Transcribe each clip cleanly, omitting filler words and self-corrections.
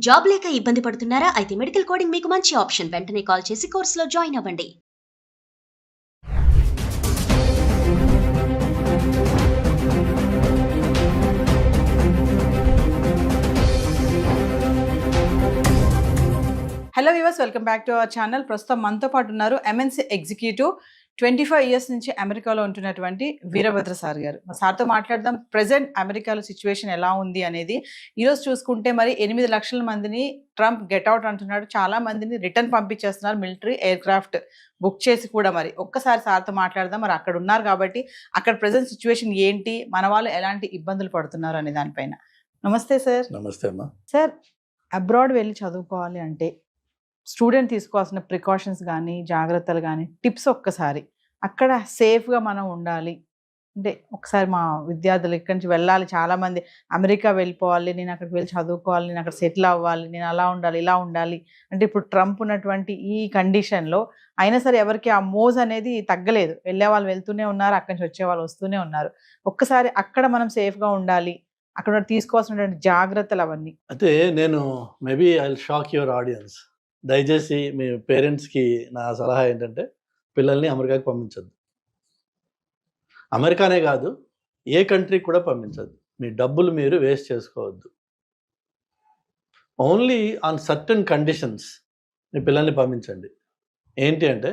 Job లేక ఇబ్బంది పడుతున్నారా? అయితే మెడికల్ కోడింగ్ మీకు మంచి ఆప్షన్. వెంటనే కాల్ చేసి కోర్సులో జాయిన్ అవ్వండి. Hello viewers, welcome back to our channel. ప్రస్తుతం మనతో పాటు ఉన్నారు ఎంఎన్సీ ఎగ్జిక్యూటివ్ 25 ఇయర్స్ నుంచి అమెరికాలో ఉంటున్నటువంటి వీరభద్ర సార్ గారు. సార్తో మాట్లాడదాం. ప్రెసెంట్ అమెరికాలో సిచ్యువేషన్ ఎలా ఉంది అనేది. ఈరోజు చూసుకుంటే మరి 8 లక్షల మందిని ట్రంప్ గెట్అవుట్ అంటున్నాడు. చాలా మందిని రిటర్న్ పంపించేస్తున్నారు, మిలిటరీ ఎయిర్ క్రాఫ్ట్ బుక్ చేసి కూడా. మరి ఒక్కసారి సార్తో మాట్లాడదాం. మరి అక్కడ ఉన్నారు కాబట్టి అక్కడ ప్రెసెంట్ సిచ్యువేషన్ ఏంటి, మన వాళ్ళు ఎలాంటి ఇబ్బందులు పడుతున్నారు అనే దానిపైన. నమస్తే సార్. నమస్తే అమ్మా. సార్, అబ్రాడ్ వెళ్ళి చదువుకోవాలి అంటే స్టూడెంట్ తీసుకోవాల్సిన ప్రికాషన్స్ కానీ, జాగ్రత్తలు కానీ, టిప్స్ ఒక్కసారి అక్కడ సేఫ్గా మనం ఉండాలి అంటే ఒకసారి మా విద్యార్థులు ఇక్కడి నుంచి వెళ్ళాలి, చాలామంది అమెరికా వెళ్ళిపోవాలి, నేను అక్కడికి వెళ్ళి చదువుకోవాలి, నేను అక్కడ సెటిల్ అవ్వాలి, నేను అలా ఉండాలి ఇలా ఉండాలి అంటే ఇప్పుడు ట్రంప్ ఉన్నటువంటి ఈ కండిషన్లో అయినా సరే ఎవరికి ఆ మోజ్ అనేది తగ్గలేదు. వెళ్ళే వాళ్ళు వెళ్తూనే ఉన్నారు, అక్కడి నుంచి వచ్చే వాళ్ళు వస్తూనే ఉన్నారు. ఒక్కసారి అక్కడ మనం సేఫ్గా ఉండాలి, అక్కడ తీసుకోవాల్సినటువంటి జాగ్రత్తలు అవన్నీ. అయితే నేను maybe I will shock your audience. దయచేసి మీ పేరెంట్స్కి నా సలహా ఏంటంటే పిల్లల్ని అమెరికాకి పంపించద్దు. అమెరికానే కాదు, ఏ కంట్రీకి కూడా పంపించద్దు. మీ డబ్బులు మీరు వేస్ట్ చేసుకోవద్దు. ఓన్లీ ఆన్ సర్టన్ కండిషన్స్ మీ పిల్లల్ని పంపించండి. ఏంటి అంటే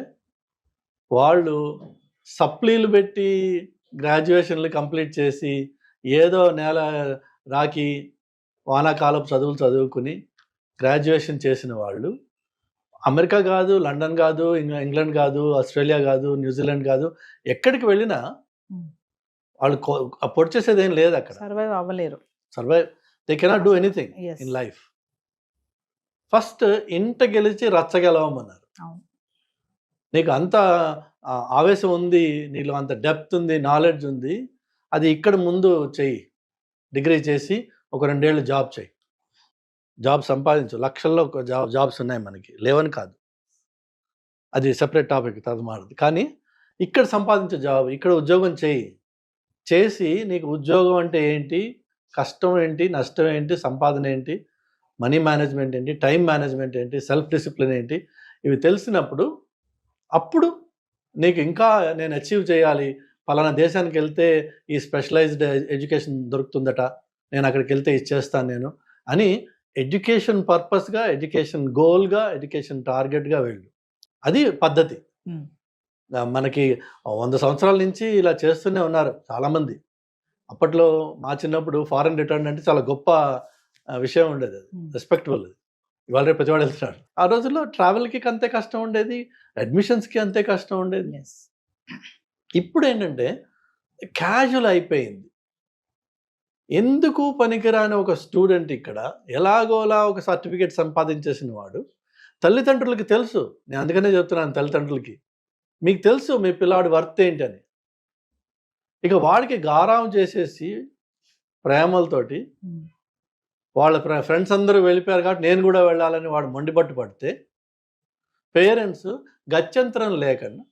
వాళ్ళు సప్లీలు పెట్టి గ్రాడ్యుయేషన్లు కంప్లీట్ చేసి ఏదో నెల రాకి వానాకాలపు చదువులు చదువుకుని గ్రాడ్యుయేషన్ చేసిన వాళ్ళు అమెరికా కాదు, లండన్ కాదు, ఇంగ్లాండ్ కాదు, ఆస్ట్రేలియా కాదు, న్యూజిలాండ్ కాదు, ఎక్కడికి వెళ్ళినా వాళ్ళు పొడి చేసేది ఏం లేదు. అక్కడ సర్వైవ్ అవ్వలేరు. They cannot do anything in life. First ఇంట గెలిచి రచ్చగెలవమన్నారు. నీకు అంత ఆవేశం ఉంది, నీలో అంత డెప్త్ ఉంది, నాలెడ్జ్ ఉంది, అది ఇక్కడ ముందు చెయ్యి. డిగ్రీ చేసి ఒక 2 ఏళ్ళు జాబ్ చేయి, జాబ్ సంపాదించు. లక్షల్లో జాబ్స్ ఉన్నాయి మనకి, లేవని కాదు, అది సెపరేట్ టాపిక్, తర్వాత మారదు. కానీ ఇక్కడ సంపాదించే జాబ్, ఇక్కడ ఉద్యోగం చేసి నీకు ఉద్యోగం అంటే ఏంటి, కష్టం ఏంటి, నష్టం ఏంటి, సంపాదన ఏంటి, మనీ మేనేజ్మెంట్ ఏంటి, టైం మేనేజ్మెంట్ ఏంటి, సెల్ఫ్ డిసిప్లిన్ ఏంటి, ఇవి తెలిసినప్పుడు అప్పుడు నీకు ఇంకా నేను అచీవ్ చేయాలి, పలానా దేశానికి వెళ్తే ఈ స్పెషలైజ్డ్ ఎడ్యుకేషన్ దొరుకుతుందట, నేను అక్కడికి వెళ్తే ఇచ్చేస్తాను నేను అని ఎడ్యుకేషన్ పర్పస్గా, ఎడ్యుకేషన్ గోల్గా, ఎడ్యుకేషన్ టార్గెట్గా వెళ్ళు. అది పద్ధతి. మనకి 100 సంవత్సరాల నుంచి ఇలా చేస్తూనే ఉన్నారు చాలామంది. అప్పట్లో మా చిన్నప్పుడు ఫారెన్ రిటర్న్ అంటే చాలా గొప్ప విషయం ఉండేది, అది రెస్పెక్టబుల్. అది ఇవాళ రేపు ప్రతివాడు వెళ్తున్నాడు. ఆ రోజుల్లో ట్రావెల్కి అంతే కష్టం ఉండేది, అడ్మిషన్స్కి అంతే కష్టం ఉండేది. ఇప్పుడు ఏంటంటే క్యాజువల్ అయిపోయింది. ఎందుకు పనికిరాని ఒక స్టూడెంట్ ఇక్కడ ఎలాగోలా ఒక సర్టిఫికేట్ సంపాదించేసిన వాడు, తల్లిదండ్రులకి తెలుసు. నేను అందుకనే చెప్తున్నాను, తల్లిదండ్రులకి మీకు తెలుసు మీ పిల్లాడి వర్త్ ఏంటని. ఇక వాడికి గారాం చేసేసి ప్రేమలతోటి వాళ్ళ ఫ్రెండ్స్ అందరూ వెళ్ళిపోయారు కాబట్టి నేను కూడా వెళ్ళాలని వాడు మొండిపట్టు పడితే పేరెంట్స్ గత్యంతరం లేకన్నా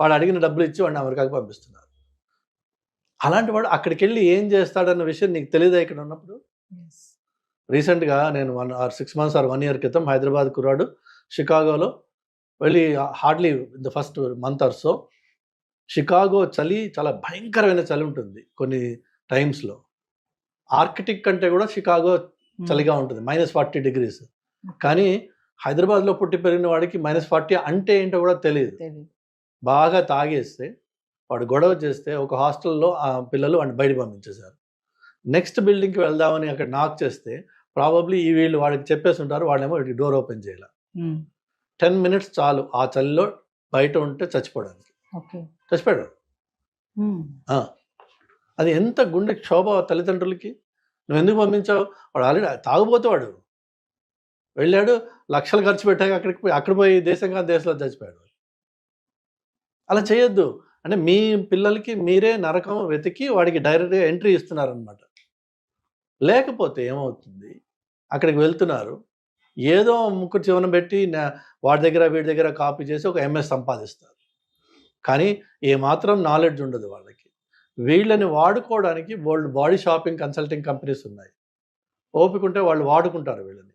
వాడు అడిగిన డబ్బులు ఇచ్చి వాడిని అమెరికాకి పంపిస్తున్నారు. అలాంటి వాడు అక్కడికి వెళ్ళి ఏం చేస్తాడన్న విషయం నీకు తెలియదా ఇక్కడ ఉన్నప్పుడు? రీసెంట్గా నేను 6 months or 1 year క్రితం హైదరాబాద్ కుర్రాడు షికాగోలో వెళ్ళి, hardly the first month or so, Chicago చలి చాలా భయంకరమైన చలి ఉంటుంది కొన్ని టైమ్స్లో. ఆర్కిటిక్ కంటే కూడా షికాగో చలిగా ఉంటుంది, -40 degrees. కానీ హైదరాబాద్లో పుట్టి పెరిగిన వాడికి -40 అంటే ఏంటో కూడా తెలియదు. బాగా తాగేస్తే వాడు గొడవ చేస్తే ఒక హాస్టల్లో ఆ పిల్లలు వాడిని బయట పంపించేశారు. నెక్స్ట్ బిల్డింగ్కి వెళ్దామని అక్కడ నాక్ చేస్తే ప్రాబబ్లీ ఈ వీళ్ళు వాడికి చెప్పేసి ఉంటారు, వాళ్ళేమో వీడికి డోర్ ఓపెన్ చేయాలి. 10 minutes చాలు ఆ చలిలో బయట ఉంటే చచ్చిపోవడానికి. చచ్చిపోయాడు. అది ఎంత గుండె క్షోభ తల్లిదండ్రులకి. నువ్వు ఎందుకు పంపించావు? వాడు ఆల్రెడీ తాగుపోతే వాడు వెళ్ళాడు, లక్షలు ఖర్చు పెట్టాక అక్కడ పోయి దేశంగా దేశంలో చచ్చిపోయాడు. అలా చేయొద్దు. అంటే మీ పిల్లలకి మీరే నరకం వెతికి వాడికి డైరెక్ట్గా ఎంట్రీ ఇస్తున్నారనమాట. లేకపోతే ఏమవుతుంది, అక్కడికి వెళ్తున్నారు, ఏదో ముక్కు చివన పెట్టి వాడి దగ్గర వీడి దగ్గర కాపీ చేసి ఒక MS సంపాదిస్తారు. కానీ ఏమాత్రం నాలెడ్జ్ ఉండదు వాళ్ళకి. వీళ్ళని వాడుకోవడానికి world body shopping consulting companies ఉన్నాయి. ఓపిక ఉంటే వాళ్ళు వాడుకుంటారు వీళ్ళని.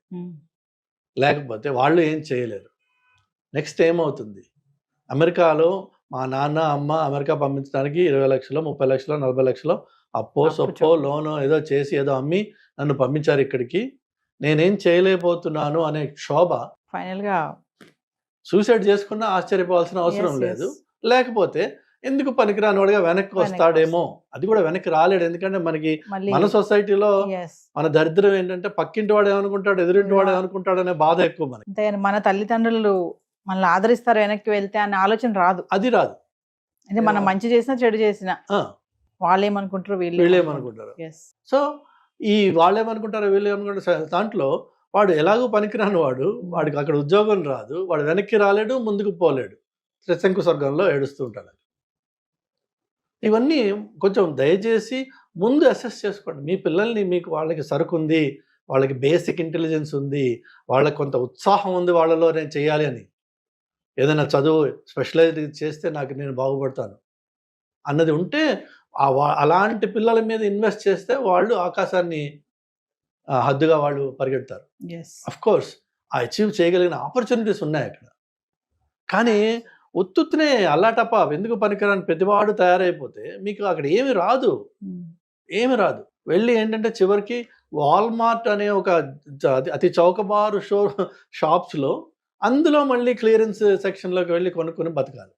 లేకపోతే వాళ్ళు ఏం చేయలేరు. నెక్స్ట్ ఏమవుతుంది, అమెరికాలో మా నాన్న అమ్మ అమెరికా పంపించడానికి 20 లక్షలు 30 లక్షలు 40 లక్షలు అప్పో సొప్పో లోనో ఏదో చేసి ఏదో అమ్మి నన్ను పంపించారు ఇక్కడికి, నేనేం చేయలేకపోతున్నాను అనే క్షోభ ఫైనల్ గా సూసైడ్ చేసుకున్నా ఆశ్చర్యపోవాల్సిన అవసరం లేదు. లేకపోతే ఎందుకు పనికిరాని వాడిగా వెనక్కి వస్తాడేమో, అది కూడా వెనక్కి రాలేడు. ఎందుకంటే మనకి మన సొసైటీలో మన దరిద్రం ఏంటంటే పక్కింటి వాడు ఏమనుకుంటాడు, ఎదురింటి వాడు ఏమనుకుంటాడు అనే బాధ ఎక్కువ మనకి. మన తల్లిదండ్రులు మనల్ని ఆదరిస్తారు వెనక్కి వెళ్తే అనే ఆలోచన రాదు. అది రాదు. అంటే మనం మంచి చేసినా చెడు చేసినా వాళ్ళేమనుకుంటారు వీళ్ళేమనుకుంటారు. సో ఈ వాళ్ళేమనుకుంటారు వీళ్ళేమనుకుంటారు దాంట్లో వాడు ఎలాగో పనికిరాని వాడు, వాడికి అక్కడ ఉద్యోగం రాదు, వాడు వెనక్కి రాలేడు, ముందుకు పోలేడు, త్రిశంకు స్వర్గంలో ఏడుస్తూ ఉంటాడు. ఇవన్నీ కొంచెం దయచేసి ముందు అసెస్ చేసుకోండి. మీ పిల్లల్ని మీకు వాళ్ళకి సరుకు ఉంది, వాళ్ళకి బేసిక్ ఇంటెలిజెన్స్ ఉంది, వాళ్ళకి కొంత ఉత్సాహం ఉంది వాళ్ళలో నేను చేయాలి అని, ఏదైనా చదువు స్పెషలైజ్ చేస్తే నేను బాగుపడతాను అన్నది ఉంటే అలాంటి పిల్లల మీద ఇన్వెస్ట్ చేస్తే వాళ్ళు ఆకాశాన్ని హద్దుగా వాళ్ళు పరిగెడతారు. అఫ్ కోర్స్ అచీవ్ చేయగలిగిన ఆపర్చునిటీస్ ఉన్నాయి అక్కడ. కానీ ఉత్తునే అల్లాటప్ప ఎందుకు పనికిరాని ప్రతివాడు తయారైపోతే మీకు అక్కడ ఏమి రాదు. వెళ్ళి ఏంటంటే చివరికి వాల్మార్ట్ అనే ఒక అతి చౌకబారు షాప్స్లో అందులో మళ్ళీ క్లియరెన్స్ సెక్షన్లోకి వెళ్ళి కొనుక్కొని బతకాలి.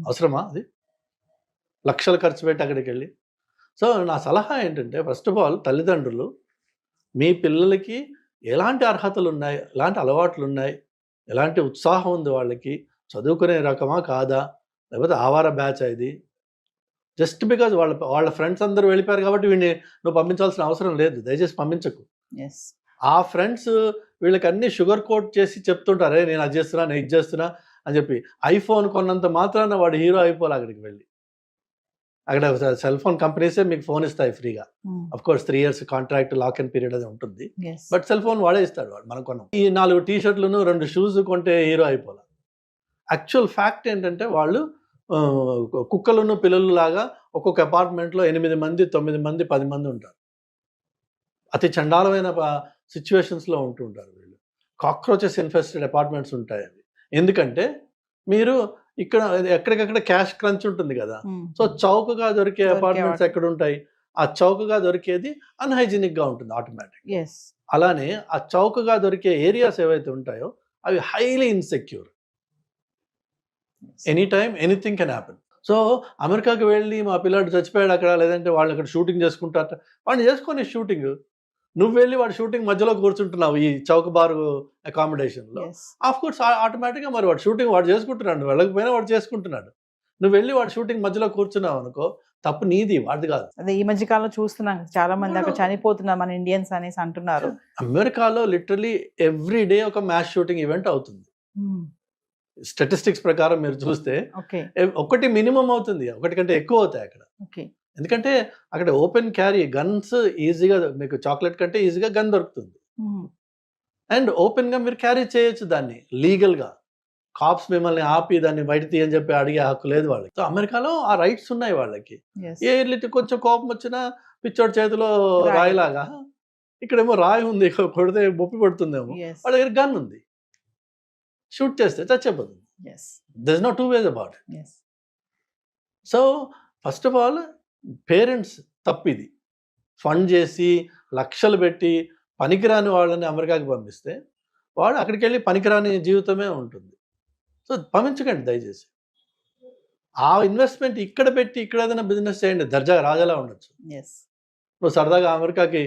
అవసరమా? అది లక్షలు ఖర్చు పెట్టి అక్కడికి వెళ్ళి. సో నా సలహా ఏంటంటే ఫస్ట్ ఆఫ్ ఆల్ తల్లిదండ్రులు మీ పిల్లలకి ఎలాంటి అర్హతలు ఉన్నాయి, ఎలాంటి అలవాట్లు ఉన్నాయి, ఎలాంటి ఉత్సాహం ఉంది, వాళ్ళకి చదువుకునే రకమా కాదా, లేకపోతే ఆవార బ్యాచ్ ఇది, జస్ట్ బికాజ్ వాళ్ళ ఫ్రెండ్స్ అందరూ వెళ్ళిపోయారు కాబట్టి వీడిని నువ్వు పంపించాల్సిన అవసరం లేదు, దయచేసి పంపించకు. ఆ ఫ్రెండ్స్ వీళ్ళకి అన్ని షుగర్ కోట్ చేసి చెప్తుంటారే నేను అది చేస్తున్నా నేను ఇది చేస్తున్నా అని చెప్పి. ఐఫోన్ కొన్నంత మాత్రాన వాడు హీరో అయిపోలే. అక్కడికి వెళ్ళి అక్కడ సెల్ ఫోన్ కంపెనీసే మీకు ఫోన్ ఇస్తాయి ఫ్రీగా. Of course 3 years contract lock and period అది ఉంటుంది, బట్ సెల్ ఫోన్ వాడే ఇస్తాడు వాడు. మనం కొన్నాం ఈ 4 టీ-షర్ట్లను 2 షూస్ కొంటే హీరో అయిపోలే. యాక్చువల్ ఫ్యాక్ట్ ఏంటంటే వాళ్ళు కుక్కలను పిల్లలు లాగా ఒక్కొక్క అపార్ట్మెంట్లో 8 మంది 9 మంది 10 మంది ఉంటారు. అతి చండాలమైన సిచ్యువేషన్స్లో ఉంటూ ఉంటారు వీళ్ళు. కాక్రోచెస్ ఇన్ఫెస్టెడ్ అపార్ట్మెంట్స్ ఉంటాయి అవి. ఎందుకంటే మీరు ఇక్కడ ఎక్కడికక్కడ క్యాష్ క్రంచ్ ఉంటుంది కదా, సో చౌకగా దొరికే అపార్ట్మెంట్స్ ఎక్కడ ఉంటాయి, ఆ చౌకగా దొరికేది అన్హైజీనిక్ గా ఉంటుంది ఆటోమేటిక్. అలానే ఆ చౌకగా దొరికే ఏరియాస్ ఏవైతే ఉంటాయో అవి highly insecure. Any time anything can happen. So అమెరికాకి వెళ్ళి మా పిల్లాడు చచ్చిపోయాడు అక్కడ, లేదంటే వాళ్ళు అక్కడ షూటింగ్ చేసుకుంటారట, వాడిని చేసుకొని షూటింగ్, నువ్వు వెళ్ళి వాడు షూటింగ్ మధ్యలో కూర్చుంటున్నావు ఈ చౌకబారు అకామిడేషన్లో. ఆఫ్ కోర్స్ ఆటోమేటిక్గా మరి వాడు షూటింగ్ వాడు చేసుకుంటున్నాడు, నువ్వు వెళ్ళకపోయినా వాడు చేసుకుంటున్నాడు. నువ్వు వెళ్ళి వాడు షూటింగ్ మధ్యలో కూర్చున్నావు అనుకో, తప్పు నీది, వాడిది కాదు. అదే ఈ మధ్య కాలంలో చూస్తున్నాం చాలా మంది అక్కడ చనిపోతున్నారు మన ఇండియన్స్ అనేసి అంటున్నారు. అమెరికాలో లిటరలీ ఎవ్రీ డే ఒక మ్యాస్ షూటింగ్ ఈవెంట్ అవుతుంది. స్టాటిస్టిక్స్ ప్రకారం మీరు చూస్తే ఒకటి మినిమం అవుతుంది, ఒకటి కంటే ఎక్కువ అవుతాయి అక్కడ. ఎందుకంటే అక్కడ ఓపెన్ క్యారీ గన్స్ ఈజీగా, మీకు చాక్లెట్ కంటే ఈజీగా గన్ దొరుకుతుంది. అండ్ ఓపెన్ గా మీరు క్యారీ చేయొచ్చు దాన్ని లీగల్ గా. కాప్స్ మిమ్మల్ని ఆపి దాన్ని బయట తీయని చెప్పి అడిగే హక్కు లేదు వాళ్ళకి. సో అమెరికాలో ఆ రైట్స్ ఉన్నాయి వాళ్ళకి. ఏ కొంచెం కోపం వచ్చినా పిచ్చోడి చేతిలో రాయిలాగా, ఇక్కడేమో రాయి ఉంది, కొడితే బొప్పి పడుతుందేమో, వాళ్ళ దగ్గర గన్ ఉంది, షూట్ చేస్తే చచ్చిపోతుంది. There is no 2 ways about it. So first of all parents తప్పిది. ఫండ్ చేసి లక్షలు పెట్టి పనికిరాని వాళ్ళని అమెరికాకి పంపిస్తే వాడు అక్కడికి వెళ్ళి పనికిరాని జీవితమే ఉంటుంది. సో పంపించకండి దయచేసి. ఆ ఇన్వెస్ట్మెంట్ ఇక్కడ పెట్టి ఇక్కడ ఏదైనా బిజినెస్ చేయండి, దర్జాగా రాజాలా ఉండొచ్చు. నువ్వు సరదాగా అమెరికాకి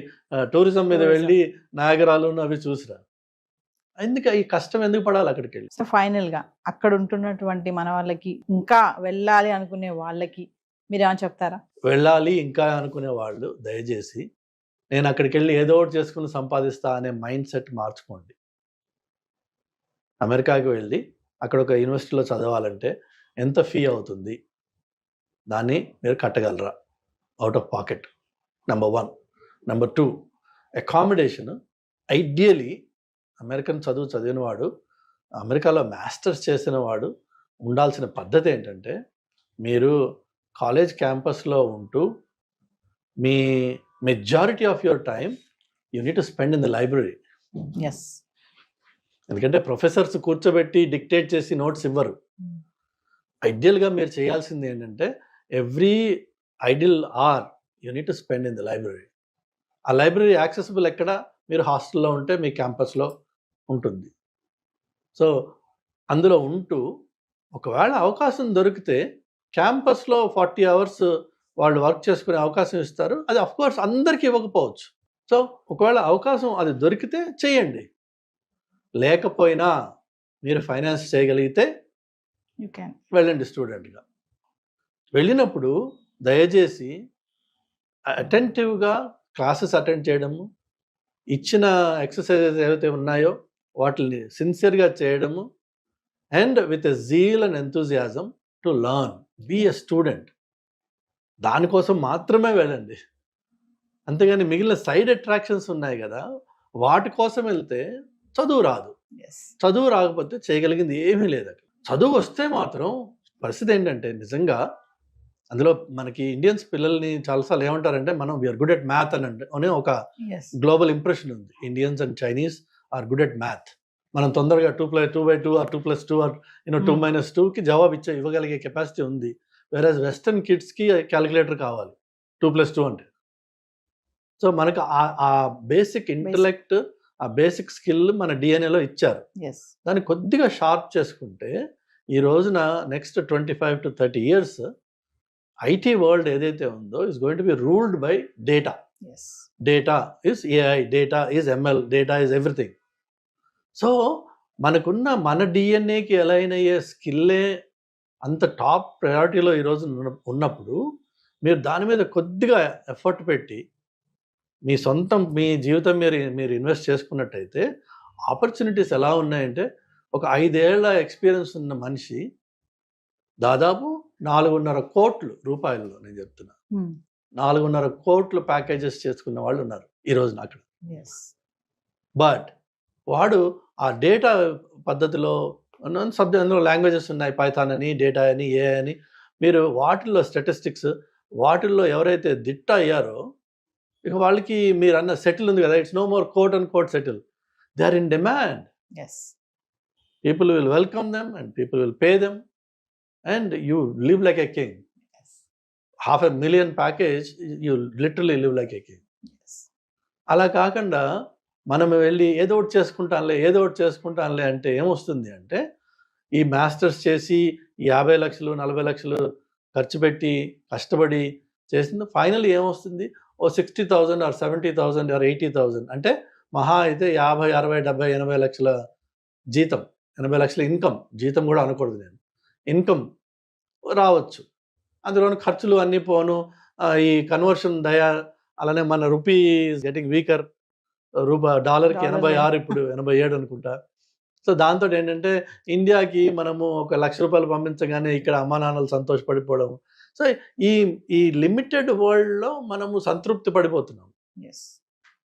టూరిజం మీద వెళ్ళి నయాగరాలు అవి చూసిరా. ఎందుకు ఈ కష్టం ఎందుకు పడాలి అక్కడికి వెళ్ళి? సో ఫైనల్ గా అక్కడ ఉంటున్నటువంటి మన వాళ్ళకి, ఇంకా వెళ్ళాలి అనుకునే వాళ్ళకి మీరు ఏమైనా చెప్తారా? వెళ్ళాలి ఇంకా అనుకునే వాళ్ళు దయచేసి నేను అక్కడికి వెళ్ళి ఏదో ఒకటి చేసుకుని సంపాదిస్తా అనే మైండ్ సెట్ మార్చుకోండి. అమెరికాకి వెళ్ళి అక్కడ ఒక యూనివర్సిటీలో చదవాలంటే ఎంత ఫీ అవుతుంది, దాన్ని మీరు కట్టగలరా out of pocket? Number 1. Number 2, accommodation. Ideally American చదివిన వాడు, అమెరికాలో మాస్టర్స్ చేసిన వాడు ఉండాల్సిన పద్ధతి ఏంటంటే, మీరు కాలేజ్ క్యాంపస్లో ఉంటూ మీ majority of your time you need to spend in the library. ఎందుకంటే ప్రొఫెసర్స్ కూర్చోబెట్టి డిక్టేట్ చేసి నోట్స్ ఇవ్వరు. ఐడియల్గా మీరు చేయాల్సింది ఏంటంటే every ideal hour you need to spend in the library. ఆ లైబ్రరీ యాక్సెసిబుల్ ఎక్కడ? మీరు హాస్టల్లో ఉంటే మీ క్యాంపస్లో ఉంటుంది. సో అందులో ఉంటూ ఒకవేళ అవకాశం దొరికితే క్యాంపస్లో 40 అవర్స్ వాళ్ళు వర్క్ చేసుకునే అవకాశం ఇస్తారు. అది అఫ్కోర్స్ అందరికీ ఇవ్వకపోవచ్చు. సో ఒకవేళ అవకాశం అది దొరికితే చేయండి. లేకపోయినా మీరు ఫైనాన్స్ చేయగలిగితే యూ క్యాన్ వెళ్ళండి స్టూడెంట్గా. వెళ్ళినప్పుడు దయచేసి అటెంటివ్గా క్లాసెస్ అటెండ్ చేయడము, ఇచ్చిన ఎక్సర్సైజెస్ ఏవైతే ఉన్నాయో వాటిని సిన్సియర్గా చేయడము, and with a zeal and enthusiasm to learn, be a student. దానికోసం మాత్రమే వెళ్ళండి. అంతేగాని మిగిలిన సైడ్ అట్రాక్షన్స్ ఉన్నాయి కదా, వాటి కోసం వెళ్తే చదువు రాదు. చదువు రాకపోతే చేయగలిగింది ఏమీ లేదు అక్కడ. చదువు వస్తే మాత్రం పరిస్థితి ఏంటంటే నిజంగా అందులో మనకి ఇండియన్స్ పిల్లల్ని చాలాసార్లు ఏమంటారంటే మనం వీఆర్ గుడ్ ఎట్ మ్యాథ్ అనే ఒక గ్లోబల్ ఇంప్రెషన్ ఉంది. Indians and Chinese are good at math. మనం తొందరగా 2/2 ఆర్ 2+2 ఆర్ 2-2కి జవాబు ఇవ్వగలిగే కెపాసిటీ ఉంది. వేరేజ్ వెస్టర్న్ కిడ్స్కి క్యాలిక్యులేటర్ కావాలి 2+2 అంటే. సో మనకు ఆ బేసిక్ ఇంటలెక్ట్, ఆ బేసిక్ స్కిల్ మన డిఎన్ఏలో ఇచ్చారు. దాన్ని కొద్దిగా షార్ప్ చేసుకుంటే ఈ రోజున next 25 to 30 years IT world ఏదైతే ఉందో is going to be ruled by data. Data is AI, data is ML, data is everything. So మనకున్న మన డిఎన్ఏకి అలైన్ అయ్యే స్కిల్లే అంత టాప్ ప్రయారిటీలో ఈరోజు ఉన్నప్పుడు మీరు దాని మీద కొద్దిగా ఎఫర్ట్ పెట్టి మీ జీవితం మీరు ఇన్వెస్ట్ చేసుకున్నట్టయితే ఆపర్చునిటీస్ ఎలా ఉన్నాయంటే ఒక 5 ఏళ్ల ఎక్స్పీరియన్స్ ఉన్న మనిషి దాదాపు 4.5 కోట్ల రూపాయలు, నేను చెప్తున్నా 4.5 కోట్ల ప్యాకేజెస్ చేసుకున్న వాళ్ళు ఉన్నారు ఈ రోజున అక్కడ. బట్ వాడు ఆ డేటా పద్ధతిలో అందులో లాంగ్వేజెస్ ఉన్నాయి, పైథాన్ అని, డేటా అని, ఏ అని. మీరు వాటిల్లో స్టాటిస్టిక్స్, వాటిల్లో ఎవరైతే దిట్ట అయ్యారో ఇక వాళ్ళకి మీరు అన్న సెటిల్ ఉంది కదా, it's no more quote and quote settle. They are in demand. People will welcome them and people will pay them and you live like a king. 500,000 package, you literally live like a king. అలా కాకుండా మనం వెళ్ళి ఏదో ఒకటి చేసుకుంటానులే అంటే ఏమొస్తుంది అంటే ఈ మాస్టర్స్ చేసి 50 లక్షలు 40 లక్షలు ఖర్చు పెట్టి కష్టపడి చేసింది ఫైనల్ ఏమొస్తుంది? ఓ 60,000 ఆర్ 70,000 ఆర్ 80,000 అంటే మహా అయితే 50, 60, 70, 80 లక్షల జీతం, 80 లక్షల ఇన్కమ్. జీతం కూడా అనకూడదు, నేను ఇన్కమ్ రావచ్చు. అందులోని ఖర్చులు అన్నీ పోను. ఈ కన్వర్షన్ అలానే మన రూపీ గెటింగ్ వీకర్. డాలర్కి 86, ఇప్పుడు 87 అనుకుంటా. సో దాంతో ఏంటంటే ఇండియాకి మనము ఒక ₹1,00,000 పంపించగానే ఇక్కడ అమ్మా నాన్నలు సంతోషపడిపోవడం. సో ఈ లిమిటెడ్ వరల్డ్లో మనము సంతృప్తి పడిపోతున్నాం.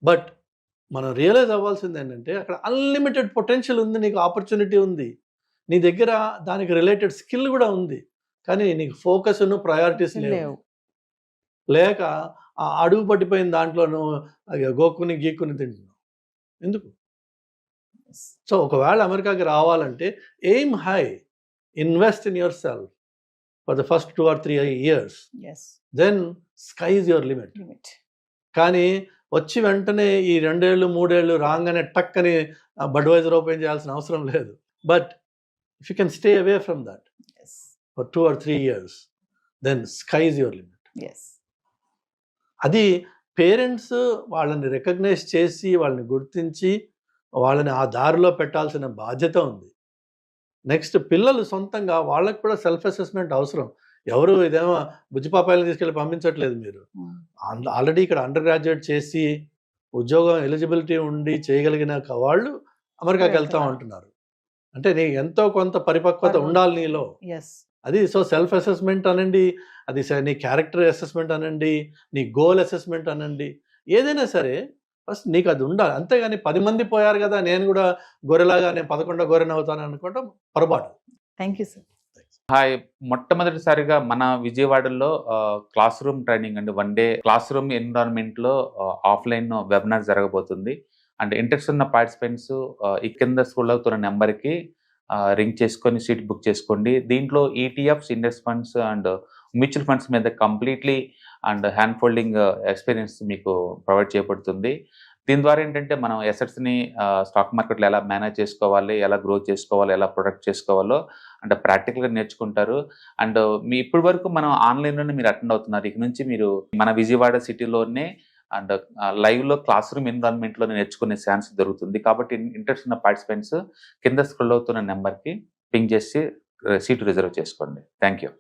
బట్ మనం రియలైజ్ అవ్వాల్సింది ఏంటంటే అక్కడ అన్లిమిటెడ్ పొటెన్షియల్ ఉంది, నీకు ఆపర్చునిటీ ఉంది, నీ దగ్గర దానికి రిలేటెడ్ స్కిల్ కూడా ఉంది. కానీ నీకు ఫోకస్ను ప్రయారిటీస్ లేక అడుగు పట్టిపోయిన దాంట్లోనూ గోక్కుని గీక్కుని తింటున్నావు. ఎందుకు? సో ఒకవేళ అమెరికాకి రావాలంటే aim high, invest in yourself for the first 2 or 3 years, then sky is your limit. కానీ వచ్చి వెంటనే ఈ 2 ఏళ్ళు 3 ఏళ్ళు రాగానే టక్ అని బడ్వైజర్ ఓపెన్ చేయాల్సిన అవసరం లేదు. But if you can stay away from that for 2 or 3 years, then sky is your limit. అది పేరెంట్స్ వాళ్ళని రికగ్నైజ్ చేసి, వాళ్ళని గుర్తించి, వాళ్ళని ఆ దారిలో పెట్టాల్సిన బాధ్యత ఉంది. నెక్స్ట్ పిల్లలు సొంతంగా వాళ్ళకి కూడా సెల్ఫ్ అసెస్మెంట్ అవసరం. ఎవరు ఇదేమో బుజ్జిపాపాయలను తీసుకెళ్ళి పంపించట్లేదు. మీరు ఆల్రెడీ ఇక్కడ అండర్ గ్రాడ్యుయేట్ చేసి ఉద్యోగం ఎలిజిబిలిటీ ఉండి చేయగలిగిన వాళ్ళు అమెరికాకి వెళ్తా ఉంటున్నారు. అంటే నీ ఎంతో కొంత పరిపక్వత ఉండాలి నీలో. అది సో సెల్ఫ్ అసెస్మెంట్ అనండి, అది నీ క్యారెక్టర్ అసెస్మెంట్ అనండి, నీ గోల్ అసెస్మెంట్ అనండి, ఏదైనా సరే ఫస్ట్ నీకు అది ఉండాలి. అంతేగాని 10 మంది పోయారు కదా నేను కూడా గొర్రెలాగా నేను 11వ గొర్రెని అవుతాను అనుకోవడం పొరపాటు. Thank you sir. హాయ్, మొట్టమొదటిసారిగా మన విజయవాడలో క్లాస్ రూమ్ ట్రైనింగ్ అండి, 1 day క్లాస్ రూమ్ ఎన్విరాన్మెంట్లో ఆఫ్లైన్ వెబినార్ జరగబోతుంది. అండ్ ఇంట్రెస్ట్ ఉన్న పార్టిసిపెంట్స్ ఈ కింద స్క్రోల్ అవుతున్న నెంబర్కి రింగ్ చేసుకొని సీట్ బుక్ చేసుకోండి. దీంట్లో ETFs, index funds and mutual funds మీద completely and hand folding experience మీకు ప్రొవైడ్ చేయబడుతుంది. దీని ద్వారా ఏంటంటే మనం ఎసెట్స్ని స్టాక్ మార్కెట్లో ఎలా మేనేజ్ చేసుకోవాలి, ఎలా గ్రో చేసుకోవాలి, ఎలా ప్రొడక్ట్ చేసుకోవాలో అంటే ప్రాక్టికల్గా నేర్చుకుంటారు. అండ్ మీ ఇప్పటి వరకు మనం ఆన్లైన్లోనే మీరు అటెండ్ అవుతున్నారు. ఇక నుంచి మీరు మన విజయవాడ సిటీలోనే అండ్ లైవ్లో క్లాస్ రూమ్ ఎన్విరాన్మెంట్లో నేర్చుకునే ఛాన్స్ దొరుకుతుంది. కాబట్టి ఇంట్రెస్ట్ ఉన్న పార్టిసిపెంట్స్ కింద స్క్రోల్ అవుతున్న నెంబర్కి పింగ్ చేసి సీటు రిజర్వ్ చేసుకోండి. Thank you.